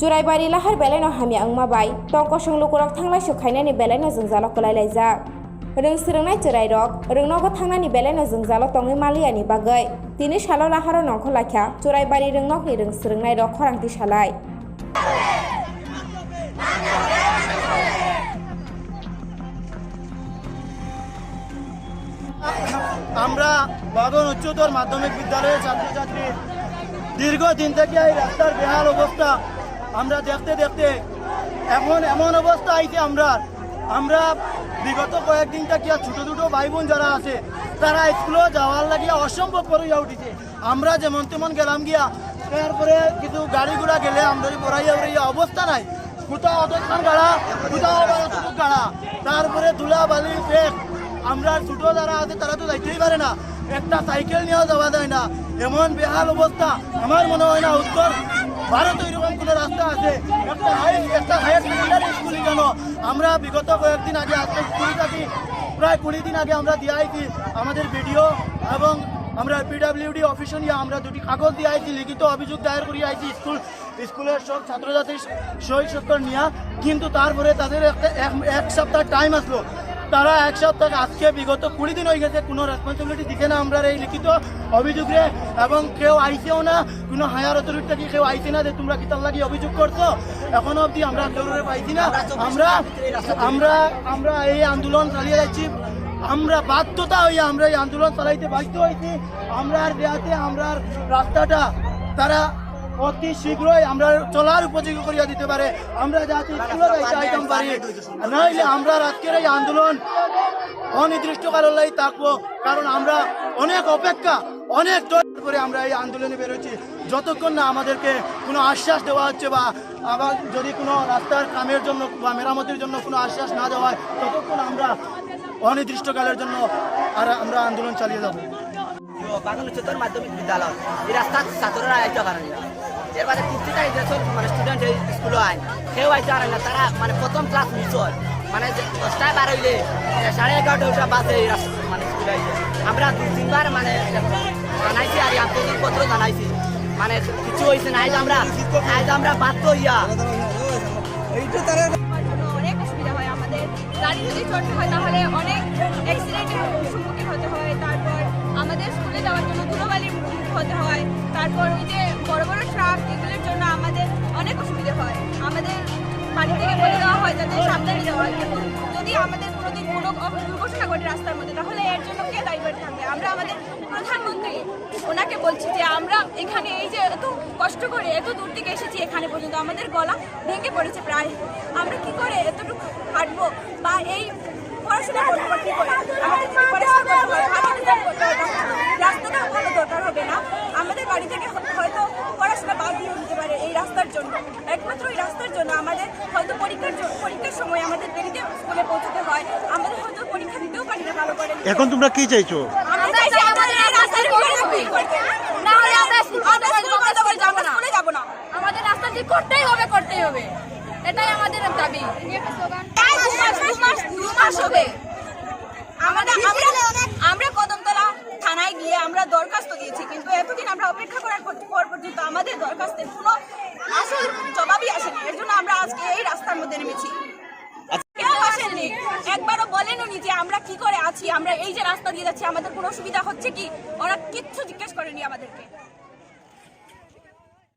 Juraibari lahar beleno hami angmabai tongko songlukurok thanglai sukhainani beleno jungjalo kolailajak rung srungnai jurairok rungnogo thangnani beleno jungjalo tongnai maliani bagai tini salo laharo nongkho lakhya Juraibari rungnokni rung srungnai rok khorangti salai আমরা বাদন উচ্চতর মাধ্যমিক বিদ্যালয়ের ছাত্রছাত্রী দীর্ঘদিন থেকে এই রাস্তার বেহাল অবস্থা আমরা দেখতে দেখতে এমন অবস্থা আইছে আমরা বিগত কয়েকদিন থেকে ছোট ছোট ভাই বোন যারা আছে তারা স্কুলে যাওয়ার লাগিয়া অসম্ভব করিয়া উঠিছে আমরা যেমন তেমন গেলাম গিয়া তারপরে কিছু গাড়ি ঘোড়া গেলে আমরা পড়াইয়া অবস্থা নাই কোথাও অতক্ষণ গাড়া কোথাও অতটুকু গাড়া তারপরে ধুলা বালি পেট আমরা ছোট যারা আছে তারা তো যাইতেই পারে না একটা সাইকেল নিয়েও যাওয়া যায় না এমন বেহাল অবস্থা আমার মনে হয় না উত্তর ভারতে এরকম কোনো রাস্তা আছে একটা হায়ার সেকেন্ডারি স্কুলে কেন আমরা বিগত কয়েকদিন আগে আজকে প্রায় 20 দিন আগে আমরা দিয়ে আইছি আমাদের ভিডিও এবং আমরা পিডব্লিউডি অফিসে নিয়ে আমরা দুটি কাগজ দিয়ে আইছি লিখিত অভিযোগ দায়ের করিয়ে আইছি স্কুলের সব ছাত্রছাত্রীর সই স্বাক্ষর নিয়ে কিন্তু তারপরে তাদের এক সপ্তাহ টাইম আসলো তারা এক সপ্তাহ আজকে বিগত 20 দিন হয়ে গেছে কোনো রেসপন্সিবিলিটি দিকে না আমরা এই লিখিত অভিযোগে এবং কেউ আইসেও না কোনো হায়ার অথরিটি থেকে কেউ আইসে না যে তোমরা কি তার লাগি অভিযোগ করছো এখনো অবধি আমরা কেউ পাইছি না আমরা এই আন্দোলন চালিয়ে যাচ্ছি আমরা বাধ্যতা হইয়া আমরা এই আন্দোলন চালাইতে বাধ্য হয়েছি আমরা দেয়াতে আমরা রাস্তাটা তারা অতি শীঘ্রই আমরা চলার উপযোগী করিয়া দিতে পারে আমরা যাতে স্কুলে যাইতে আইতাম পারি নাইলে আমরা আজকের এই আন্দোলন অনির্দিষ্টকালের লাগি থাকবো কারণ আমরা অনেক অপেক্ষা অনেক দর করে আমরা এই আন্দোলনে বেরোচ্ছি যতক্ষণ না আমাদেরকে কোনো আশ্বাস দেওয়া হচ্ছে বা আবার যদি কোনো রাস্তার কামের জন্য বা মেরামতির জন্য কোনো আশ্বাস না দেওয়া হয় ততক্ষণ আমরা অনির্দিষ্টকালের জন্য আর আমরা আন্দোলন চালিয়ে যাবো বাগান উচ্চতর মাধ্যমিক বিদ্যালয় এই রাস্তার ছাত্ররা আইতে পারে না এর বাদে প্রতিটা মানে স্টুডেন্ট স্কুলে আয় কেউ আইতে পারে না তারা মানে প্রথম ক্লাস মিস হয় মানে 10টায় বার হইলে 11:30 বাজে এই রাস্তা মানে স্কুলে আইতে আমরা 2-3বার মানে জানাইছি আর আন্তর্জাতিক জানাইছি মানে কিছু হয়েছে না আজ আমরা বাধ্য হইয়া এইটা তারা অনেক অসুবিধা হয় আমাদের গাড়ি যদি চড়তে হয় তাহলে অনেক অ্যাক্সিডেন্টের সম্মুখীন হতে হয় তারপর আমাদের স্কুলে যাওয়ার জন্য ধুলোবালির মুখোমুখি হতে হয় তারপর ওই যে বড় বড় ট্রাক এগুলোর জন্য আমাদের অনেক অসুবিধা হয় আমাদের বাড়ি থেকে বলে দেওয়া হয় যাতে সাবধানে যাওয়া হয় কিন্তু যদি আমাদের কোনোদিন কোনো দুর্ঘটনা ঘটে রাস্তার মধ্যে তাহলে এর জন্য কে দায়ী থাকবে আমরা আমাদের প্রধানমন্ত্রী ওনাকে বলছি যে আমরা এখানে এই যে এত কষ্ট করে এত দূর থেকে এসেছি এখানে পর্যন্ত আমাদের গলা ভেঙে পড়েছে প্রায় আমরা কি করে এতটুকু হাঁটবো বা এই পড়াশোনা করবো বা কী করে রাস্তাটা ভালো দরকার হবে না আমাদের বাড়ি থেকে হয়তো পড়াশোনা বাদ দিয়ে দিতে পারে এই রাস্তার জন্য একমাত্র এই রাস্তার জন্য আমাদের হয়তো পরীক্ষার সময় আমাদের দেরিতে স্কুলে পৌঁছতে হয় আমাদের হয়তো পরীক্ষা দিতেও পারি না ভালো করে এখন তোমরা কি চাইছো আমাদের রাস্তা ঠিক করতেই হবে এটাই আমাদের দাবি আমরা কদমতলা থানায় গিয়ে আমরা দরখাস্ত দিয়েছি কিন্তু এতদিন আমরা অপেক্ষা করার পর পর্যন্ত আমাদের দরখাস্তের কোনো আসল জবাবই আসেনি এর জন্য আমরা আজকে এই রাস্তার মধ্যে নেমেছি কেউ আসেননি একবারও বলেননি যে আমরা কি করে আছি আমরা এই যে রাস্তা দিয়ে যাচ্ছি আমাদের কোনো অসুবিধা হচ্ছে কি ওরা কিচ্ছু জিজ্ঞেস করেনি আমাদেরকে